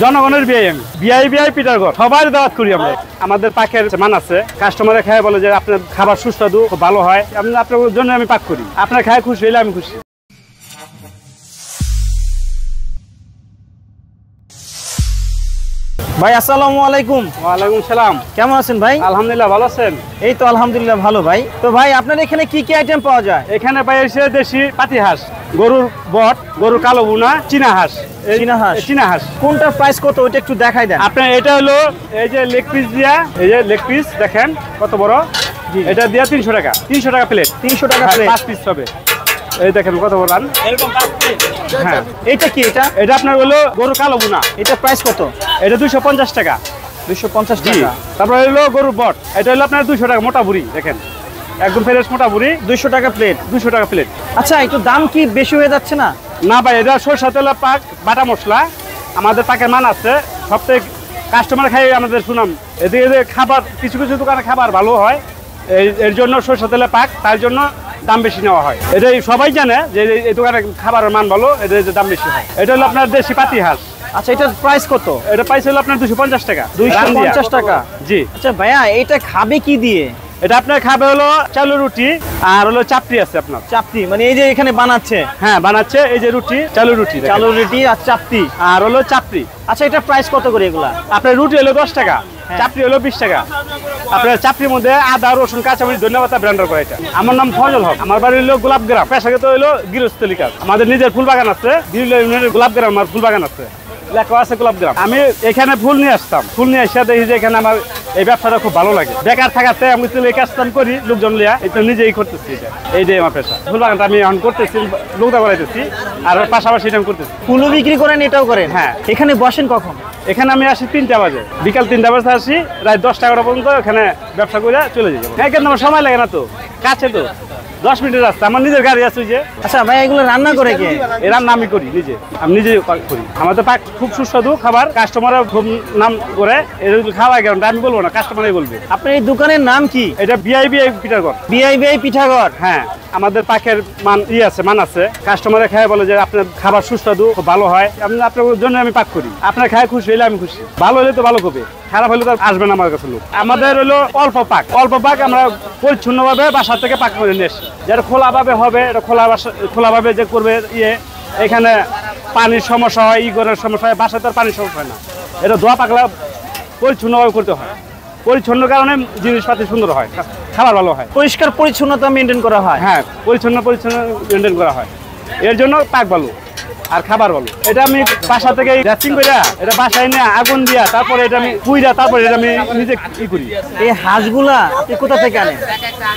জনগণের বিআই পিটারগড় সবাই দাওয়াত করি আমরা। আমাদের পাকের মান আছে, কাস্টমারে খায় বলে যে আপনার খাবার সুস্বাদু খুব ভালো হয়, আপনার জন্য আমি পাক করি। আপনার খায় খুশি হইলে আমি খুশি। ভাই আসসালামু আলাইকুম। ওয়ালাইকুম সালাম। কেমন আছেন ভাই? আলহামদুলিল্লাহ, ভালো আছেন? এই তো আলহামদুলিল্লাহ ভালো ভাই। তো ভাই আপনার এখানে কি কি আইটেম পাওয়া যায়? এখানে পাই এসে দেশি পাতি হাঁস, গরুর বট, গরুর কালো বুনা, চীনা হাঁস। চীনা হাঁস কোনটার প্রাইস কত ওইটা একটু দেখাই দেন। আপনার এটা হলো এই যে লেগ পিস দিয়া, এই যে লেগ পিস দেখেন কত বড়, এটা দিয়া 300 টাকা। 300 টাকা প্লেট। 300 টাকা প্লেট, 5 পিস হবে। এই দেখেন কত বড় রান, এরকম 5 পিস। হ্যাঁ, এটা কি? এটা আপনার হলো গরুর কালো বুনা। এটা প্রাইস কত? এটা 250 টাকা। 250 টাকা। তারপর হলো গরুর বট, এটা হলো আপনার 200 টাকা। মোটা বুড়ি দেখেন, একদম ফ্রেশ মোটা বুড়ি, 200 টাকা প্লেট। 200 টাকা প্লেট। আচ্ছা, একটু দাম কি বেশি হয়ে যাচ্ছে না? না ভাই, এটা সরষা তেলের পাক, বাটা মশলা, আমাদের পাকের মান আছে। সবথেকে কাস্টমার খাই আমাদের সুনাম। এদিকে খাবার কিছু কিছু দোকানে খাবার ভালো হয়, এর জন্য সরষা তেলের পাক, তার জন্য দাম বেশি নেওয়া হয়। এটা সবাই জানে যে এই দোকানে খাবারের মান ভালো, এদের দাম বেশি হয়। এটা হলো আপনার দেশি পাতি হাঁস। আচ্ছা, এটার প্রাইস কত? এটা প্রাইস হলো আপনার 250 টাকা। 250 টাকা। জি। আচ্ছা ভাইয়া, এটা খাবে কি দিয়ে? এটা আপনার খাবে হলো চালের রুটি আর হলো চাপড়ি আছে আপনার। চাপড়ি মানে এই যে এখানে বানাচ্ছে? হ্যাঁ, বানাচ্ছে। এই যে রুটি, চালের রুটি আর চাপড়ি আর হলো চাপড়ি। আচ্ছা, এটা প্রাইস কত করে এগুলা? আপনার রুটি হলো 10 টাকা, চাপড়ি হলো 20 টাকা। আপনার চাপড়ির মধ্যে আদা, রসুন, কাঁচামরিচ, ধন্যবাদ ব্লেন্ডার করে। এটা আমার নাম ফজল হক, আমার বাড়ি হলো গোলাপগ্রাম। পেশাগত হলো গৃহস্থলী কাজ। আমাদের নিজের ফুল বাগান আছে, গোলাপগ্রাম আমার ফুল বাগান আছে, লেখা আছে গোলাপগ্রাম। আমি এখানে ফুল নিয়ে আসতাম, ফুল নিয়ে এসে দেখি যে এখানে আমার এই ব্যবসাটা খুব ভালো লাগে। বেকার থাকাতে আমি এই কাজটা করি, লোকজন লিয়া এটা নিজেই করতেছি। এইটাই আমার পেশা। ফুল বাগানটা আমি এখন করতেছি, লোকটা বাড়াইতেছি, আর পাশাপাশি এটা আমি করতেছি। ফুলও বিক্রি করেন, এটাও করেন? হ্যাঁ। এখানে বসেন কখন? এখানে আমি আসি 3টা বাজে, বিকাল 3টা বাজে আসি, রাত 10টা 11টা পর্যন্ত এখানে ব্যবসা করে চলে যাই। হ্যাঁ, কিন্তু আমার সময় লাগে না, তো কাছে, তো 10 মিনিটের রাস্তা। আমার নিজের গাড়ি আছে যে। আচ্ছা ভাই, এগুলো রান্না করে কে? এই রান্না আমি করি নিজে, আমি নিজে করি। আমাদের পাক খুব সুস্বাদু খাবার, কাস্টমাররা খুব নাম করে। এগুলো খাওয়াই কারণ আমি বলবো না, কাস্টমারই বলবে। আপনার এই দোকানের নাম কি? এটা বিআই পিঠাঘর। বিআই পিঠাঘর। হ্যাঁ, আমাদের পাকের মান আছে, কাস্টমারে খায় বলে যে আপনার খাবার সুস্বাদু খুব ভালো হয়, আপনার জন্য আমি পাক করি। আপনার খায় খুশি হইলে আমি খুশি। ভালো হলে তো ভালো হবে, খারাপ হলে তো আসবে না আমার কাছে লোক। আমাদের হলো অল্প পাক আমরা পরিচ্ছন্নভাবে বাসা থেকে পাক করে নিয়ে আসি। যেটা খোলাভাবে হবে, এটা খোলাভাবে যে করবে এখানে পানির সমস্যা হয়, করার সমস্যা হয়, বাসাতে আর পানির সমস্যা হয় না। এটা ধোয়া পাকলা পরিচ্ছন্নভাবে করতে হয়। পরিচ্ছন্ন কারণে জিনিসপাতি সুন্দর হয়, খাবার ভালো হয়। পরিষ্কার পরিচ্ছন্নতা মেনটেন করা হয়। হ্যাঁ, পরিচ্ছন্ন মেনটেন করা হয়। এর জন্য পাক ভালো আর খাবার ভালো। এটা আমি বাসা থেকে ড্রেসিং করে এটা বাসায় নিয়ে আগুন দিয়া, তারপরে এটা আমি পুইরা, তারপরে এটা আমি নিজে কি করি। এই হাঁসগুলা আপনি কোথা থেকে আনেন?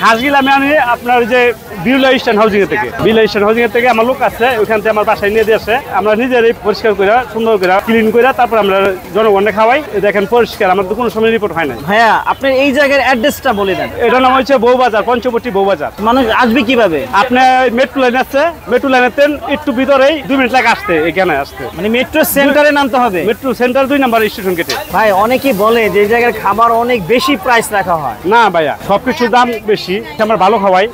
হাঁসগুলা আমি আনি আপনার যে বিরলা ইস্টার্ন হাউজিং এর থেকে। বিরলা ইস্টার্ন হাউজিং এর থেকে আমার লোক আছে, ওইখান থেকে আমার বাসায় নিয়ে দিয়ে আসে। আমরা নিজেরাই পরিষ্কার করে, সুন্দর করে, ক্লিন করে, তারপর আমরা জনগণকে খাওয়াই। দেখেন পরিষ্কার, আমার তো কোনো সময় রিপোর্ট হয় না। ভাইয়া, আপনার এই জায়গার অ্যাড্রেসটা বলে দেন। এটার নাম হচ্ছে বউবাজার, পঞ্চবটি বউবাজার। মানুষ আসবে কিভাবে? আপনার মেট্রো লাইন আছে, মেট্রো লাইনের একটু ভিতরেই 2 মিনিট লাগে আসতে, এখানে আসতে। মানে মেট্রো সেন্টারে নামতে হবে? মেট্রো সেন্টার 2 নম্বর স্টেশন গেটে। ভাই, অনেকেই বলে যে এই জায়গার খাবার অনেক বেশি প্রাইস রাখা হয়। না ভাইয়া, সবকিছুর দাম বেশি, আমরা ভালো খাওয়াই,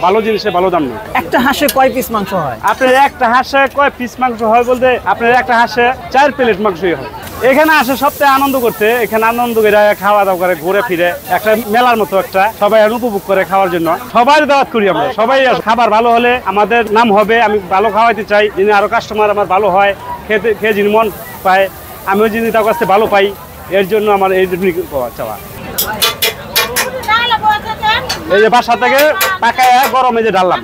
ভালো জিনিসের ভালো দাম নেই। একটা হাঁসে কয় পিস মাংস হয়? আপনার একটা হাঁসে কয় পিস মাংস হয় বলতে, আপনার একটা হাঁসে 4 প্লেট মাংসই হয়। এখানে আসে সপ্তাহে আনন্দ করতে, এখানে আনন্দ করে খাওয়া দাওয়া করে, ঘুরে ফিরে একটা মেলার মতো একটা সবাই উপভোগ করে খাওয়ার জন্য। সবাই দাওয়াত করি আমরা, সবাই খাবার ভালো হলে আমাদের নাম হবে। আমি ভালো খাওয়াইতে চাই, যিনি আরো কাস্টমার আমার ভালো হয়, খেয়ে যিনি মন পায়, আমিও যিনি তার কাছে ভালো পাই, এর জন্য আমার এই চাওয়া। এই যে বাসা থেকে পাকায় গরমে যে ডাললাম।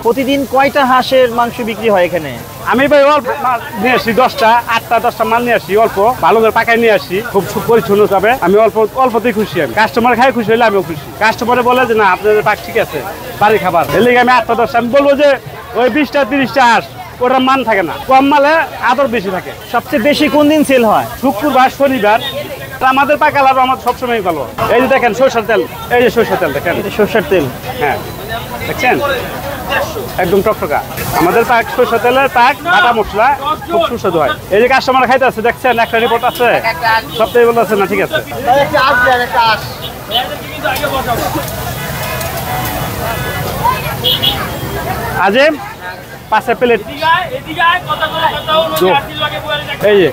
প্রতিদিন কয়টা হাঁসের মাংস বিক্রি হয় এখানে? আমি ভাই অল্প নিয়ে আসি, 10টা 8টা 10টা মাল নিয়ে আসি, অল্প ভালো করে পাকায় নিয়ে আসি, খুব পরিচ্ছন্ন যাবে। আমি অল্পতেই খুশি। আমি কাস্টমার খাই খুশি হলে আমিও খুশি। কাস্টমারে বলে যে না, আপনাদের পাক ঠিক আছে, বাড়ি খাবার। এর লিগে আমি 8টা 10টা, আমি বলবো যে ওই 20টা 30টা হাঁস, ওটার মান থাকে না, কম মালে আদর বেশি থাকে। সবচেয়ে বেশি কোন দিন সেল হয়? শুক্রবার, শনিবার। আমাদের পাকা লাভ আমার সবসময় ভালো। এই যে দেখেন সরষের তেল, এই যে সরষের তেল দেখেন, সরষের তেল। হ্যাঁ, দেখছেন একদম টকটকা। আমাদের পাক সরষের তেলের পাক, বাটা মশলা, খুব সুস্বাদু হয়। এই যে কাস্টমার খাইতে আছে, দেখছেন একটা রিপোর্ট আছে, সপ্তাহে বলতে আছে না, ঠিক আছে। আজিম 5 প্লেট এই যে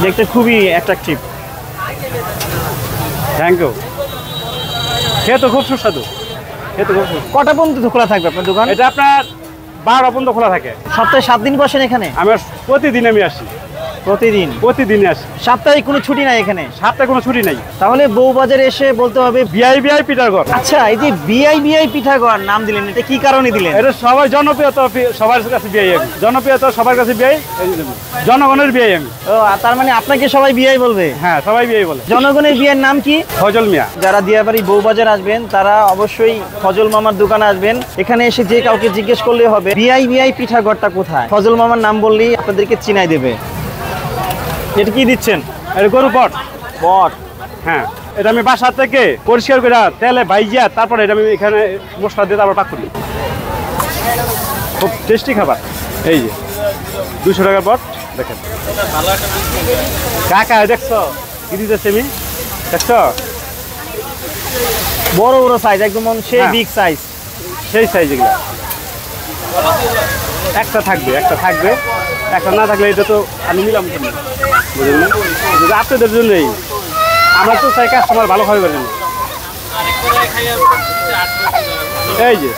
দেখতে খুবই অ্যাট্রাকটিভ। Thank you. খেতে খুব সুস্বাদু, খেতে খুব সুস্বাদু। কটা পর্যন্ত খোলা থাকবে আপনার দোকান? এটা আপনার 12 পর্যন্ত খোলা থাকে। সপ্তাহে 7 দিন বসেন এখানে? আমি প্রতিদিন আমি আসি, প্রতিদিনই আসি। সাপ্তাহিক কোনো ছুটি নাই এখানে? সপ্তাহে কোনো ছুটি নাই। তাহলে বউবাজারে এসে বলতে হবে বিআই পিঠাঘর। আচ্ছা, এই যে বিআই পিঠাঘর নাম দিলেন, এটা কি কারণে দিলেন? এটা সবাই জনপ্রিয়তা, সবার কাছে বিআই আমি, জনপ্রিয়তা সবার কাছে বিআই, জনগণের বিআই আমি। ও, তার মানে আপনাকে সবাই বিআই বলবে? হ্যাঁ, সবাই বিআই বলে। জনগণের বিআইয়ের নাম কি? ফজল মিয়া। যারা দিয়াবাড়ি বউবাজার আসবেন তারা অবশ্যই ফজল মামার দোকানে আসবেন। এখানে এসে যে কাউকে জিজ্ঞেস করলে হবে বিআই পিঠাঘরটা কোথায়। ফজল মামার নাম বললেই আপনাদেরকে চিনাই দেবে। এটা কি দিচ্ছেন? এটা গরু পট। পট? হ্যাঁ, এটা আমি বাসা থেকে পরিষ্কার করে তেলে ভাইজিয়া তারপরে এটা আমি এখানে মশলা দিয়ে তারপর পাক করি। খুব টেস্টি খাবার। এই যে 200 টাকার পট দেখেন। কাকা দেখছো কি দিতেছে আমি, দেখছো? বড় বড় সাইজ, একদম সেই হ্যাঁ। বিগ সাইজ, সেই সাইজ এগুলো। একটা থাকবে, একটা না থাকলে এটা তো আমি নিলাম কেন, বুঝলেন না? যদি আপনাদের জন্যই, আমরা তো চাই কাস্টমার ভালো খাবে বলেন। এই যে